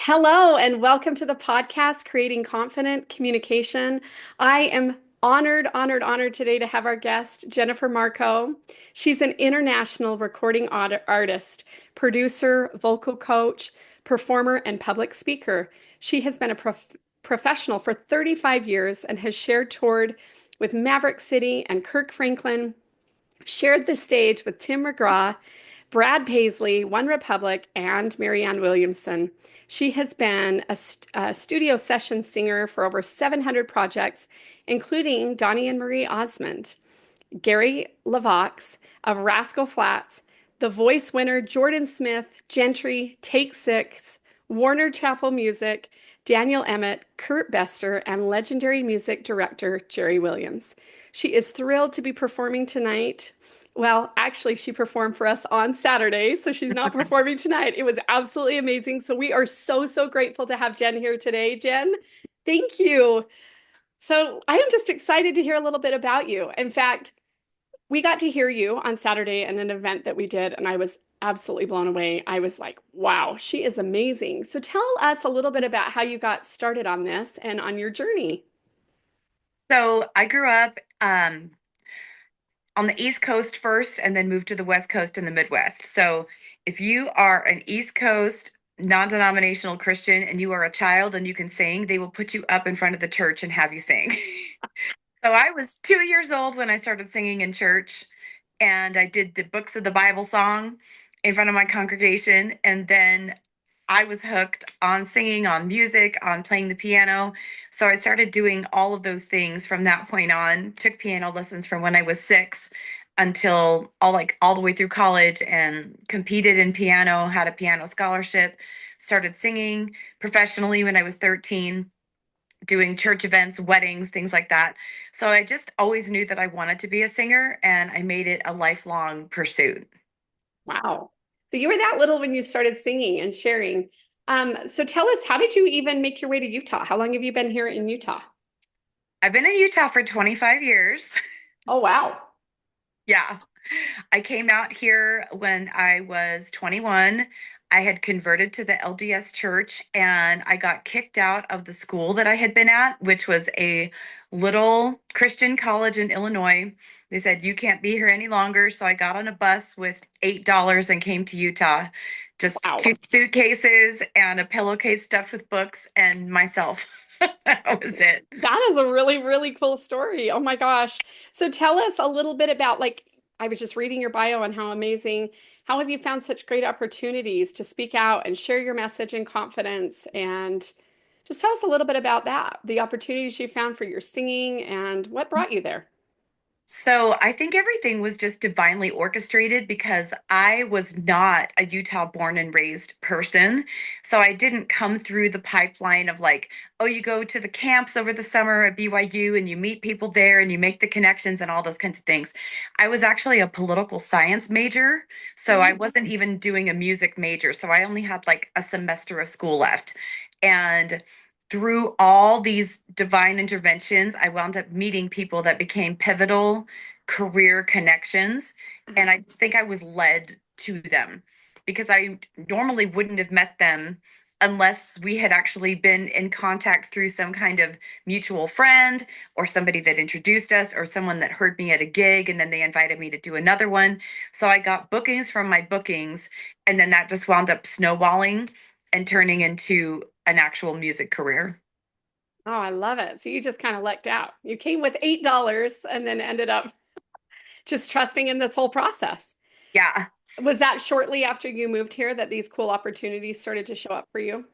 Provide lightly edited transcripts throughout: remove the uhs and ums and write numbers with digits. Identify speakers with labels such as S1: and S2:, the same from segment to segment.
S1: Hello, and welcome to the podcast, Creating Confident Communication. I am honored today to have our guest, Jennifer Marco. She's an international recording artist, producer, vocal coach, performer, and public speaker. She has been a professional for 35 years and has toured with Maverick City and Kirk Franklin, shared the stage with Tim McGraw, Brad Paisley, One Republic, and Marianne Williamson. She has been a studio session singer for over 700 projects, including Donny and Marie Osmond, Gary Levox of Rascal Flatts, the voice winner Jordan Smith, Gentri, Take Six, Warner Chapel Music, Daniel Emmett, Kurt Bestor, and legendary music director Jerry Wiliams. She is thrilled to be performing tonight. Well, actually, she performed for us on Saturday, so she's not performing tonight. It was absolutely amazing. So we are so grateful to have Jen here today. Jen, thank you. So I am just excited to hear a little bit about you. In fact, we got to hear you on Saturday in an event that we did, and I was absolutely blown away. I was like, wow, she is amazing. So tell us a little bit about how you got started on this and on your journey.
S2: So I grew up on the East Coast first and then moved to the West Coast and the Midwest. So if you are an East Coast non-denominational Christian and you are a child and you can sing, they will put you up in front of the church and have you sing. So I was 2 years old when I started singing in church, and I did the books of the Bible song in front of my congregation. And then I was hooked on singing, on music, on playing the piano. So I started doing all of those things from that point on. Took piano lessons from when I was 6 until all the way through college, and competed in piano, had a piano scholarship, started singing professionally when I was 13, doing church events, weddings, things like that. So I just always knew that I wanted to be a singer, and I made it a lifelong pursuit.
S1: Wow. So you were that little when you started singing and sharing. So tell us, how did you even make your way to Utah? How long have you been here in Utah?
S2: I've been in Utah for 25 years.
S1: Oh, wow.
S2: Yeah. I came out here when I was 21. I had converted to the LDS church, and I got kicked out of the school that I had been at, which was a little Christian college in Illinois. They said, "You can't be here any longer." So I got on a bus with $8 and came to Utah. Just
S1: Wow.
S2: two suitcases and a pillowcase stuffed with books and myself. That was it.
S1: That is a really cool story. Oh my gosh. So tell us a little bit about, like, I was just reading your bio and how amazing. How have you found such great opportunities to speak out and share your message in confidence? And just tell us a little bit about that, the opportunities you found for your singing and what brought you there.
S2: So I think everything was just divinely orchestrated because I was not a Utah born and raised person. So I didn't come through the pipeline of like, oh, you go to the camps over the summer at BYU and you meet people there and you make the connections and all those kinds of things. I was actually a political science major. So I
S1: Mhm.
S2: wasn't even doing a music major. So I only had like a semester of school left. And through all these divine interventions, I wound up meeting people that became pivotal career connections. And I just think I was led to them because I normally wouldn't have met them unless we had actually been in contact through some kind of mutual friend or somebody that introduced us or someone that heard me at a gig and then they invited me to do another one. So I got bookings from my bookings, and then that just wound up snowballing and turning into an actual music career.
S1: Oh, I love it. So you just kind of lucked out. You came with $8 and then ended up just trusting in this whole process.
S2: Yeah,
S1: Was that shortly after you moved here that these cool opportunities started to show up for you?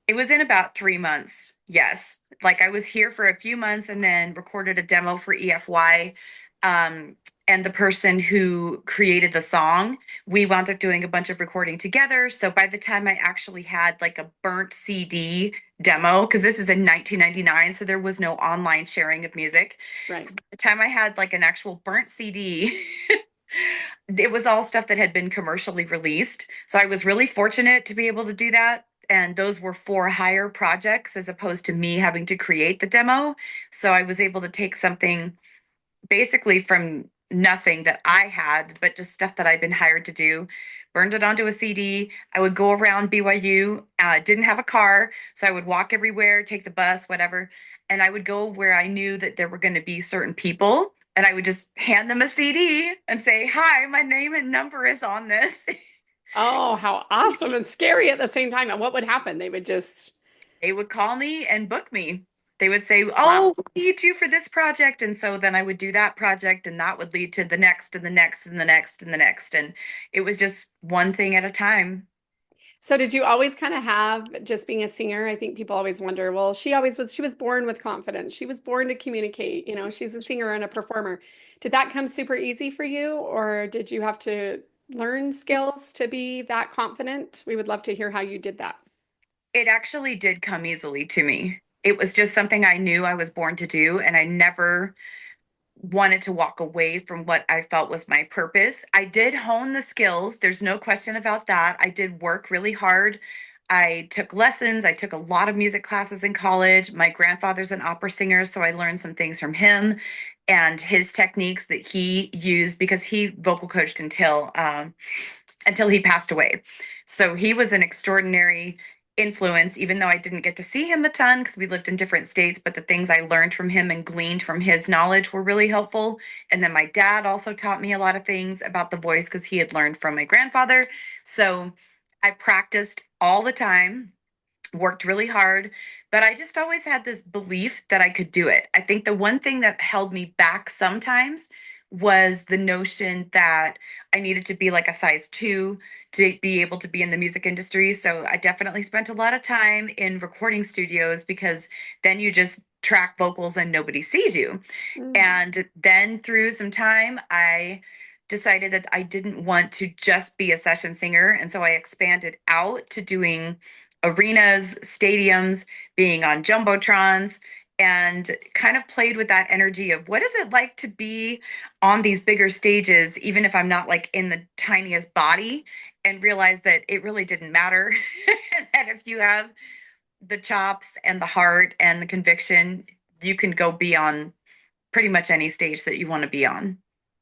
S2: it was in about 3 months. Yes. Like I was here for a few months and then recorded a demo for EFY. Um, and the person who created the song, we wound up doing a bunch of recording together. So by the time I actually had like a burnt CD demo, because this is in 1999, so there was no online sharing of music.
S1: Right.
S2: So by the time I had like an actual burnt CD, it was all stuff that had been commercially released. So I was really fortunate to be able to do that. And those were for hire projects as opposed to me having to create the demo. So I was able to take something basically from nothing that I had, but just stuff that I'd been hired to do, burned it onto a CD. I would go around BYU, didn't have a car, so I would walk everywhere, take the bus, whatever. And I would go where I knew that there were going to be certain people, and I would just hand them a CD and say, "Hi, my name and number is on this."
S1: Oh, how awesome and scary at the same time. And what would happen? They would just,
S2: They would call me and book me. They would say,
S1: wow.
S2: "Oh, we need you for this project." And so then I would do that project, and that would lead to the next and the next and the next and the next. And it was just one thing at a time.
S1: So did you always kind of have just being a singer? I think people always wonder, well, she was born with confidence. She was born to communicate, she's a singer and a performer. Did that come super easy for you, or did you have to learn skills to be that confident? We would love to hear how you did that.
S2: It actually did come easily to me. It was just something I knew I was born to do, and I never wanted to walk away from what I felt was my purpose. I did hone the skills. There's no question about that. I did work really hard. I took lessons. I took a lot of music classes in college. My grandfather's an opera singer, so I learned some things from him and his techniques that he used because he vocal coached until he passed away. So he was an extraordinary influence, even though I didn't get to see him a ton because we lived in different states. But the things I learned from him and gleaned from his knowledge were really helpful. And then my dad also taught me a lot of things about the voice because he had learned from my grandfather. So I practiced all the time, worked really hard, but I just always had this belief that I could do it. I think the one thing that held me back sometimes was the notion that I needed to be like a size 2 to be able to be in the music industry. So I definitely spent a lot of time in recording studios because then you just track vocals and nobody sees you.
S1: Mm.
S2: And then through some time, I decided that I didn't want to just be a session singer. And so I expanded out to doing arenas, stadiums, being on jumbotrons, and kind of played with that energy of what is it like to be on these bigger stages, even if I'm not like in the tiniest body, and realized that it really didn't matter. That if you have the chops and the heart and the conviction, you can go be on pretty much any stage that you want to be on.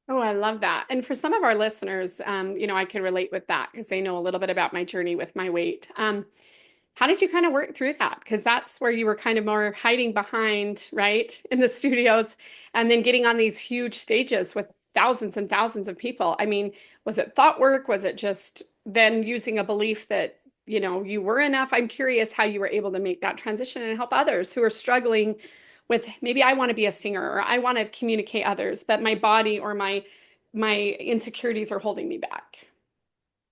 S1: Oh, I love that. And for some of our listeners, I can relate with that because they know a little bit about my journey with my weight. How did you kind of work through that? Because that's where you were kind of more hiding behind, right, in the studios, and then getting on these huge stages with thousands and thousands of people. I mean, was it thought work? Was it just then using a belief that, you were enough? I'm curious how you were able to make that transition and help others who are struggling with maybe I want to be a singer or I want to communicate others, but my body or my insecurities are holding me back.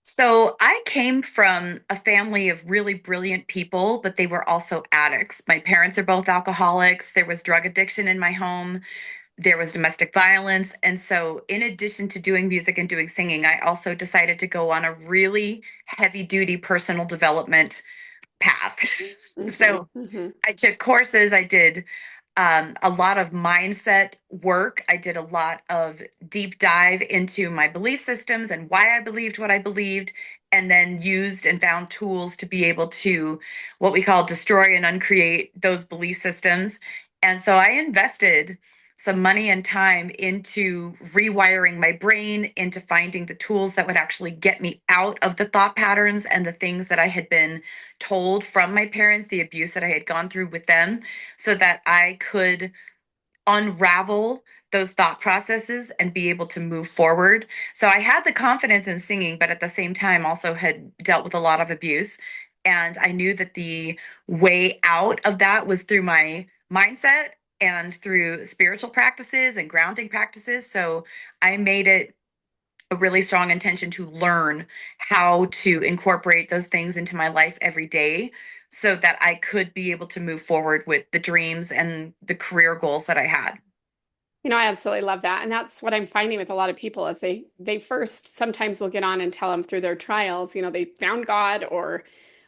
S2: So I came from a family of really brilliant people, but they were also addicts. My parents are both alcoholics. There was drug addiction in my home. There was domestic violence. And so, in addition to doing music and doing singing, I also decided to go on a really heavy duty personal development path.
S1: Hmm.
S2: So,
S1: Hmm.
S2: I took courses. I did a lot of mindset work. I did a lot of deep dive into my belief systems and why I believed what I believed, and then used and found tools to be able to what we call destroy and uncreate those belief systems. And so I invested some money and time into rewiring my brain, into finding the tools that would actually get me out of the thought patterns and the things that I had been told from my parents, the abuse that I had gone through with them, so that I could unravel those thought processes and be able to move forward. So I had the confidence in singing, but at the same time also had dealt with a lot of abuse. And I knew that the way out of that was through my mindset and through spiritual practices and grounding practices. So I made it a really strong intention to learn how to incorporate those things into my life every day so that I could be able to move forward with the dreams and the career goals that I had.
S1: I absolutely love that. And that's what I'm finding with a lot of people is they first sometimes will get on and tell them through their trials, they found God or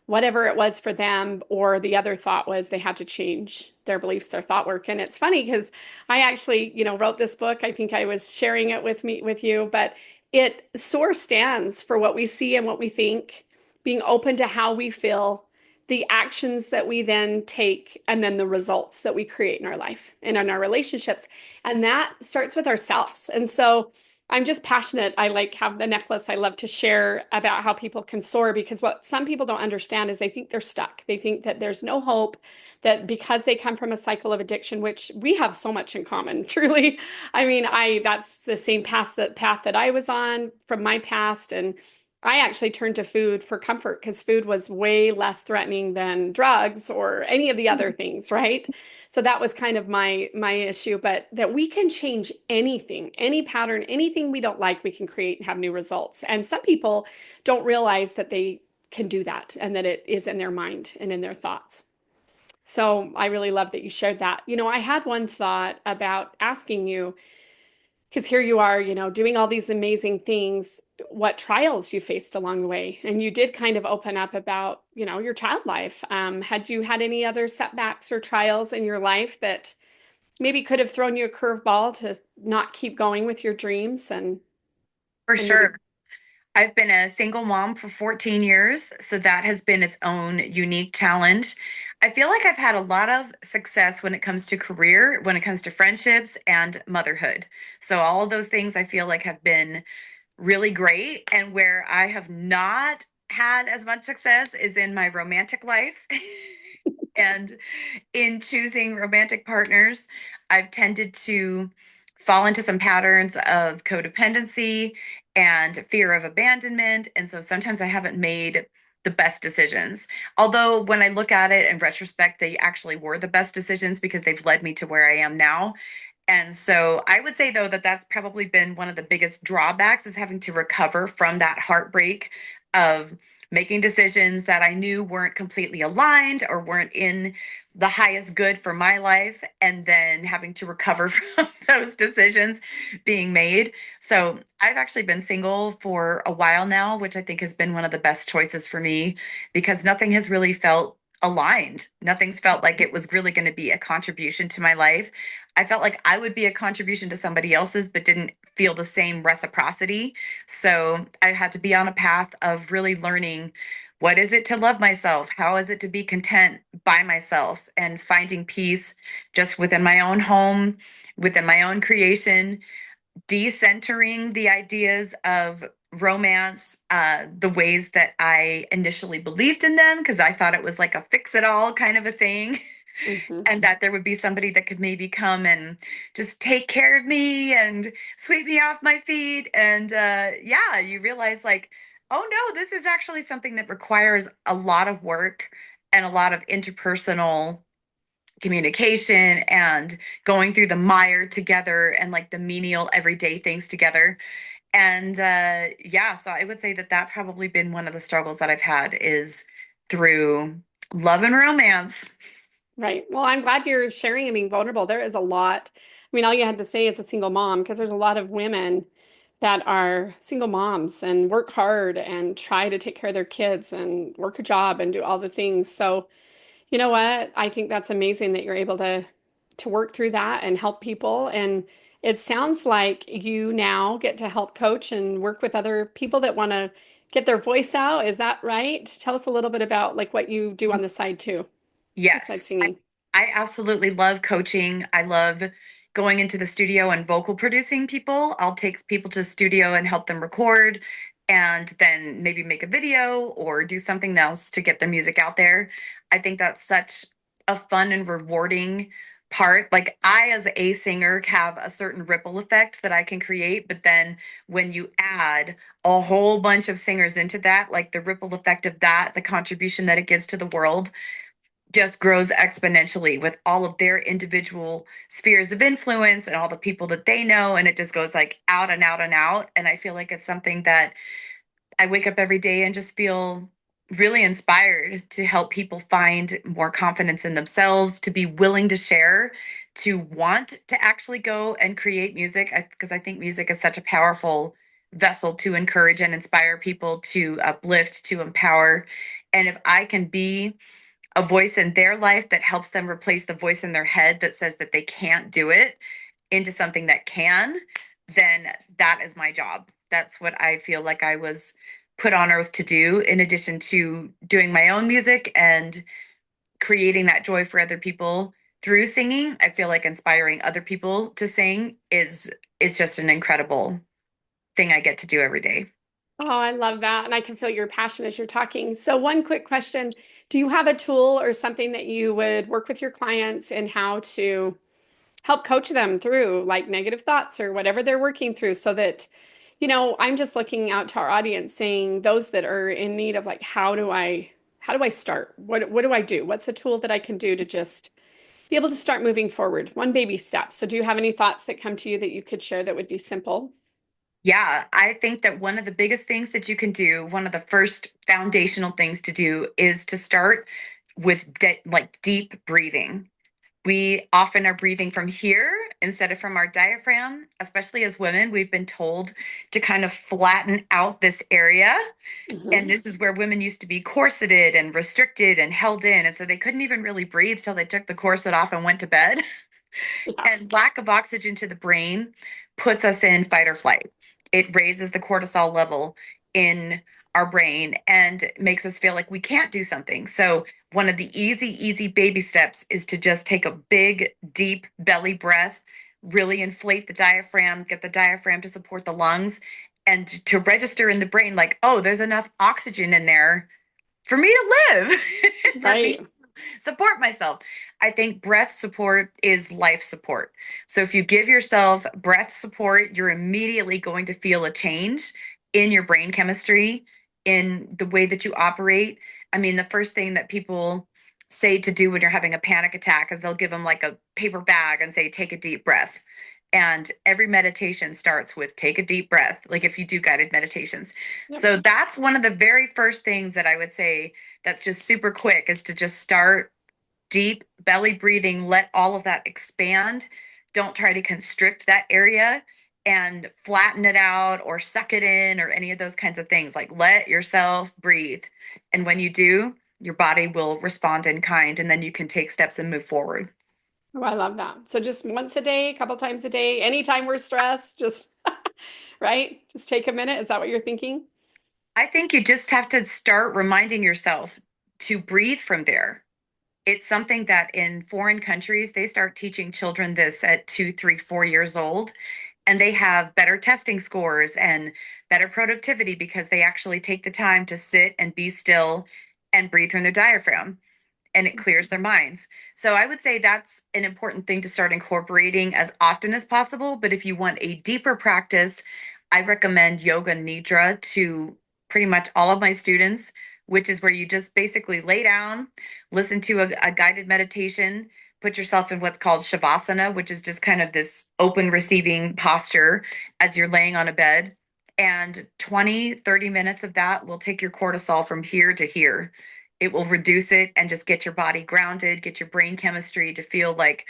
S1: whatever it was for them, or the other thought was they had to change their beliefs, their thought work. And it's funny because I actually, wrote this book. I think I was sharing it with you, but it SOAR stands for what we see and what we think, being open to how we feel, the actions that we then take, and then the results that we create in our life and in our relationships. And that starts with ourselves. And so I'm just passionate. I like have the necklace. I love to share about how people can soar because what some people don't understand is they think they're stuck. They think that there's no hope, that because they come from a cycle of addiction, which we have so much in common, truly. I mean, I that's the same path that I was on from my past. And I actually turned to food for comfort because food was way less threatening than drugs or any of the other things, right? So that was kind of my issue, but that we can change anything, any pattern, anything we don't like, we can create and have new results. And some people don't realize that they can do that and that it is in their mind and in their thoughts. So I really love that you shared that. I had one thought about asking you, because here you are, doing all these amazing things, what trials you faced along the way. And you did kind of open up about, your child life. Had you had any other setbacks or trials in your life that maybe could have thrown you a curveball to not keep going with your dreams
S2: For
S1: and maybe
S2: sure. I've been a single mom for 14 years, so that has been its own unique challenge. I feel like I've had a lot of success when it comes to career, when it comes to friendships and motherhood. So all of those things I feel like have been really great. And where I have not had as much success is in my romantic life. And in choosing romantic partners, I've tended to fall into some patterns of codependency and fear of abandonment. And so sometimes I haven't made the best decisions. Although, when I look at it in retrospect, they actually were the best decisions because they've led me to where I am now. And so I would say, though, that that's probably been one of the biggest drawbacks is having to recover from that heartbreak of making decisions that I knew weren't completely aligned or weren't in the highest good for my life, and then having to recover from those decisions being made. So I've actually been single for a while now, which I think has been one of the best choices for me because nothing has really felt aligned. Nothing's felt like it was really going to be a contribution to my life. I felt like I would be a contribution to somebody else's, but didn't feel the same reciprocity. So I had to be on a path of really learning what is it to love myself? How is it to be content by myself and finding peace just within my own home, within my own creation, decentering the ideas of romance, the ways that I initially believed in them, because I thought it was like a fix it all kind of a thing.
S1: Mhm.
S2: And that there would be somebody that could maybe come and just take care of me and sweep me off my feet. And yeah, you realize, like, oh no, this is actually something that requires a lot of work and a lot of interpersonal communication and going through the mire together and like the menial everyday things together. And yeah, so I would say that that's probably been one of the struggles that I've had is through love and romance.
S1: Right. Well, I'm glad you're sharing and being vulnerable. There is a lot. I mean, all you had to say is a single mom, because there's a lot of women that are single moms and work hard and try to take care of their kids and work a job and do all the things. So, you know what? I think that's amazing that you're able to work through that and help people. And it sounds like you now get to help coach and work with other people that want to get their voice out. Is that right? Tell us a little bit about like what you do on the side too, besides
S2: Yes,
S1: singing.
S2: I absolutely love coaching. I love going into the studio and vocal producing people. I'll take people to the studio and help them record and then maybe make a video or do something else to get the music out there. I think that's such a fun and rewarding part. Like, I, as a singer, have a certain ripple effect that I can create, but then when you add a whole bunch of singers into that, like the ripple effect of that, the contribution that it gives to the world just grows exponentially with all of their individual spheres of influence and all the people that they know. And it just goes like out and out and out. And I feel like it's something that I wake up every day and just feel really inspired to help people find more confidence in themselves, to be willing to share, to want to actually go and create music. Because I think music is such a powerful vessel to encourage and inspire people, to uplift, to empower. And if I can be a voice in their life that helps them replace the voice in their head that says that they can't do it into something that can, then that is my job. That's what I feel like I was put on earth to do, in addition to doing my own music and creating that joy for other people through singing. I feel like inspiring other people to sing is just an incredible thing I get to do every day.
S1: Oh, I love that. And I can feel your passion as you're talking. So, one quick question. Do you have a tool or something that you would work with your clients in how to help coach them through like negative thoughts or whatever they're working through so that, I'm just looking out to our audience saying those that are in need of like, how do I start? What do I do? What's a tool that I can do to just be able to start moving forward? One baby step. So, do you have any thoughts that come to you that you could share that would be simple?
S2: Yeah, I think that one of the biggest things that you can do, one of the first foundational things to do is to start with like deep breathing. We often are breathing from here instead of from our diaphragm, especially as women. We've been told to kind of flatten out this area. And
S1: Mhm.
S2: this is where women used to be corseted and restricted and held in. And so they couldn't even really breathe till they took the corset off and went to bed.
S1: Yeah.
S2: And lack of oxygen to the brain puts us in fight or flight. It raises the cortisol level in our brain and makes us feel like we can't do something. So, one of the easy baby steps is to just take a big, deep belly breath, really inflate the diaphragm, get the diaphragm to support the lungs, and to register in the brain, like, oh, there's enough oxygen in there for me to live, for me
S1: Right.
S2: to support myself. I think breath support is life support. So if you give yourself breath support, you're immediately going to feel a change in your brain chemistry, in the way that you operate. I mean, the first thing that people say to do when you're having a panic attack is they'll give them like a paper bag and say, take a deep breath. And every meditation starts with take a deep breath, like if you do guided meditations.
S1: Yep.
S2: So that's one of the very first things that I would say that's just super quick is to just start deep belly breathing, let all of that expand. Don't try to constrict that area and flatten it out or suck it in or any of those kinds of things. Like let yourself breathe. And when you do, your body will respond in kind, and then you can take steps and move forward.
S1: Oh, I love that. So just once a day, a couple times a day, anytime we're stressed, just right? Just take a minute. Is that what you're thinking?
S2: I think you just have to start reminding yourself to breathe from there. It's something that in foreign countries, they start teaching children this at 2, 3, 4 years old, and they have better testing scores and better productivity because they actually take the time to sit and be still and breathe from their diaphragm, and it clears their minds. So I would say that's an important thing to start incorporating as often as possible. But if you want a deeper practice, I recommend yoga nidra to pretty much all of my students, which is where you just basically lay down, listen to a guided meditation, put yourself in what's called shavasana, which is just kind of this open receiving posture as you're laying on a bed. And 20, 30 minutes of that will take your cortisol from here to here. It will reduce it and just get your body grounded, get your brain chemistry to feel like,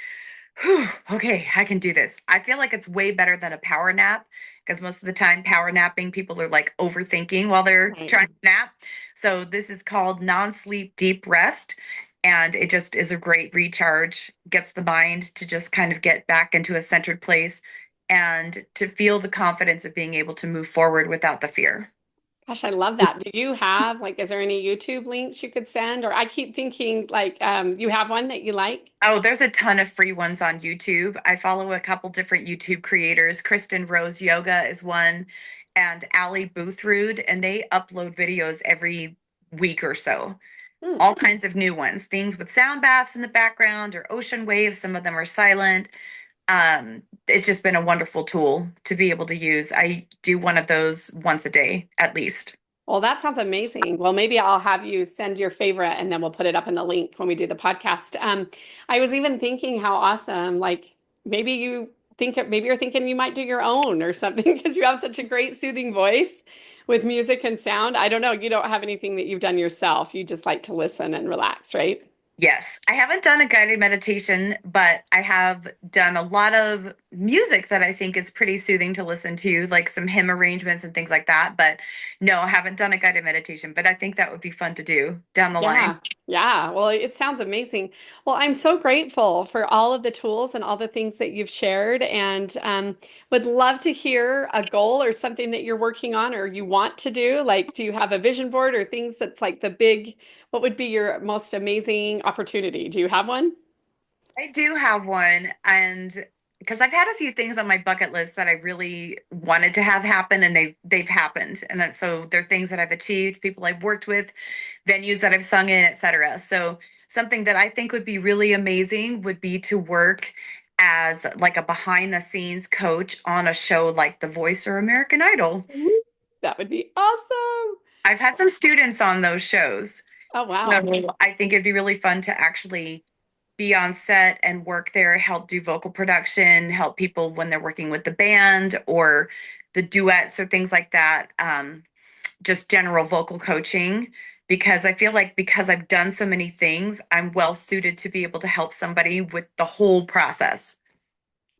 S2: whew, okay, I can do this. I feel like it's way better than a power nap because most of the time, power napping, people are like overthinking while they're
S1: Right.
S2: trying to nap. So, this is called non sleep deep rest. And it just is a great recharge, gets the mind to just kind of get back into a centered place and to feel the confidence of being able to move forward without the fear.
S1: Gosh, I love that. Do you have like, is there any YouTube links you could send? Or I keep thinking like, you have one that you like?
S2: Oh, there's a ton of free ones on YouTube. I follow a couple different YouTube creators. Kristen Rose Yoga is one, and Ali Boothrood, and they upload videos every week or so.
S1: Hmm.
S2: All kinds of new ones, things with sound baths in the background or ocean waves. Some of them are silent. It's just been a wonderful tool to be able to use. I do one of those once a day at least.
S1: Well, that sounds amazing. Well, maybe I'll have you send your favorite and then we'll put it up in the link when we do the podcast. I was even thinking how awesome, like maybe you're thinking you might do your own or something because you have such a great soothing voice with music and sound. I don't know. You don't have anything that you've done yourself. You just like to listen and relax, right?
S2: Yes, I haven't done a guided meditation, but I have done a lot of music that I think is pretty soothing to listen to, like some hymn arrangements and things like that. But no, I haven't done a guided meditation, but I think that would be fun to do down the line.
S1: Yeah, yeah. Well, it sounds amazing. Well, I'm so grateful for all of the tools and all the things that you've shared, and would love to hear a goal or something that you're working on or you want to do. Like, do you have a vision board or things that's like what would be your most amazing opportunity? Do you have one?
S2: I do have one, and because I've had a few things on my bucket list that I really wanted to have happen, and they've happened. And so they're things that I've achieved, people I've worked with, venues that I've sung in, etc. So something that I think would be really amazing would be to work as like a behind the scenes coach on a show like The Voice or American Idol.
S1: Woo! That would be awesome.
S2: I've had some students on those shows.
S1: Oh,
S2: So
S1: wow.
S2: I think it'd be really fun to actually be on set and work there, help do vocal production, help people when they're working with the band or the duets or things like that. Just general vocal coaching, because I feel like because I've done so many things, I'm well suited to be able to help somebody with the whole process.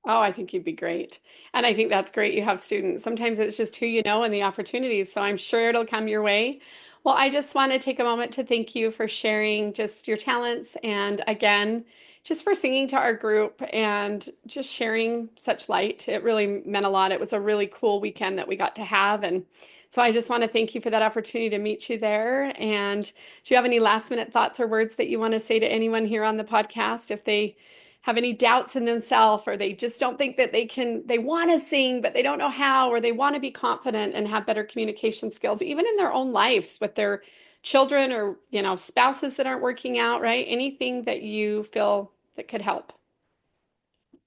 S1: Oh, I think you'd be great. And I think that's great you have students. Sometimes it's just who you know and the opportunities. So I'm sure it'll come your way. Well, I just want to take a moment to thank you for sharing just your talents and again, just for singing to our group and just sharing such light. It really meant a lot. It was a really cool weekend that we got to have. And so I just want to thank you for that opportunity to meet you there. And do you have any last minute thoughts or words that you want to say to anyone here on the podcast if they have any doubts in themselves or they just don't think that they want to sing but they don't know how, or they want to be confident and have better communication skills even in their own lives with their children or spouses that aren't working out, right? Anything that you feel that could help.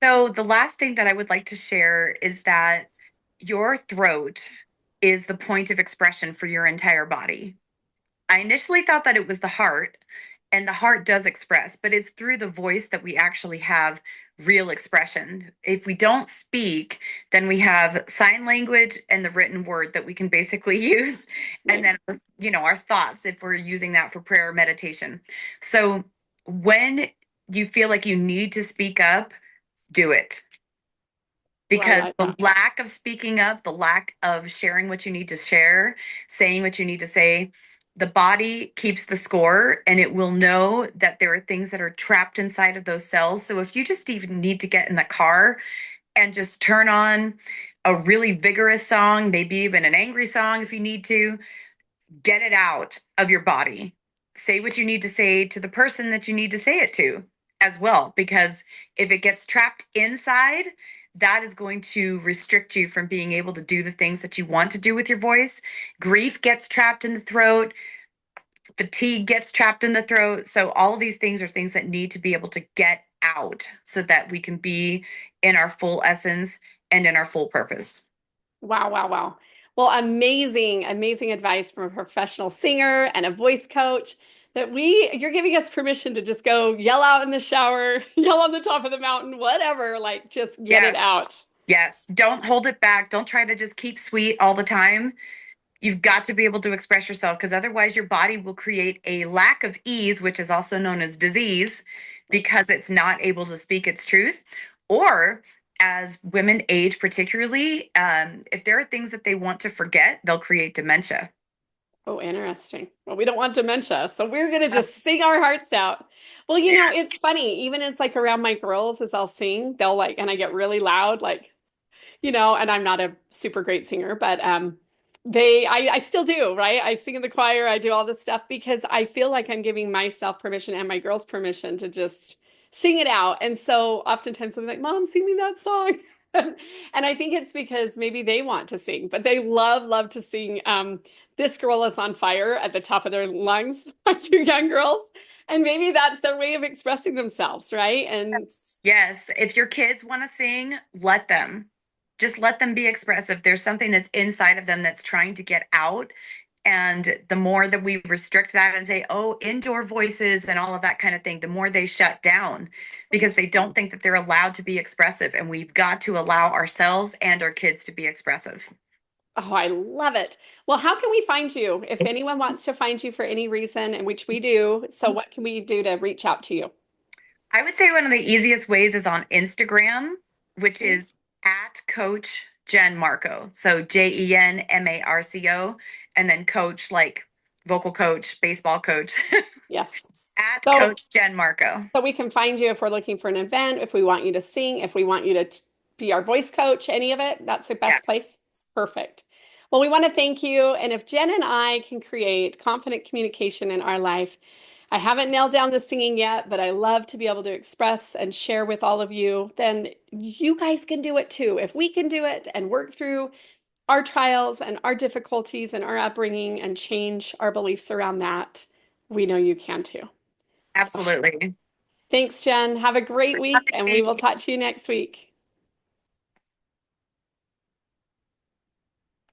S2: So, the last thing that I would like to share is that your throat is the point of expression for your entire body. I initially thought that it was the heart, and the heart does express, but it's through the voice that we actually have real expression. If we don't speak, then we have sign language and the written word that we can basically use, and
S1: Right.
S2: then our thoughts if we're using that for prayer or meditation. So when you feel like you need to speak up, do it,
S1: Oh, I
S2: because
S1: like
S2: the
S1: that.
S2: lack of speaking up, the lack of sharing what you need to share, saying what you need to say, the body keeps the score and it will know that there are things that are trapped inside of those cells. So if you just even need to get in the car and just turn on a really vigorous song, maybe even an angry song if you need to, get it out of your body. Say what you need to say to the person that you need to say it to as well, because if it gets trapped inside, that is going to restrict you from being able to do the things that you want to do with your voice. Grief gets trapped in the throat, fatigue gets trapped in the throat. So, all of these things are things that need to be able to get out so that we can be in our full essence and in our full purpose.
S1: Wow, wow, wow. Well, amazing, amazing advice from a professional singer and a voice coach that you're giving us permission to just go yell out in the shower, yell on the top of the mountain, whatever, like just get it
S2: Yes.
S1: out.
S2: Yes. Don't hold it back. Don't try to just keep sweet all the time. You've got to be able to express yourself, because otherwise your body will create a lack of ease, which is also known as disease, because it's not able to speak its truth. Or as women age, particularly, if there are things that they want to forget, they'll create dementia.
S1: Oh, interesting. Well, we don't want dementia, so we're gonna
S2: Uh,
S1: just sing our hearts out. Well,
S2: yeah.
S1: it's funny, even as like around my girls, as I'll sing, they'll like, and I get really loud, like and I'm not a super great singer, but I still do, right? I sing in the choir, I do all this stuff because I feel like I'm giving myself permission and my girls permission to just sing it out. And so oftentimes I'm like, Mom, sing me that song. And I think it's because maybe they want to sing, but they love to sing. This Girl Is on Fire at the top of their lungs, my two young girls. And maybe that's their way of expressing themselves, right? And
S2: Yes. If your kids want to sing, let them. Just let them be expressive. There's something that's inside of them that's trying to get out. And the more that we restrict that and say, oh, indoor voices and all of that kind of thing, the more they shut down because they don't think that they're allowed to be expressive. And we've got to allow ourselves and our kids to be expressive.
S1: oh, I love it. Well, how can we find you if anyone wants to find you for any reason, and which we do? So, what can we do to reach out to you?
S2: I would say one of the easiest ways is on Instagram, which
S1: Okay.
S2: is at Coach Jen Marco. So JenMarco, and then coach like vocal coach, baseball coach,
S1: Yes.
S2: at
S1: So,
S2: Coach Jen Marco.
S1: so we can find you if we're looking for an event, if we want you to sing, if we want you to be our voice coach, any of it. That's the best
S2: Yes.
S1: place. Perfect. Well, we want to thank you. And if Jen and I can create confident communication in our life, I haven't nailed down the singing yet, but I love to be able to express and share with all of you, then you guys can do it too. If we can do it and work through our trials and our difficulties and our upbringing and change our beliefs around that, we know you can too. So
S2: Absolutely.
S1: thanks, Jen. Have a great week, and we will talk to you next week.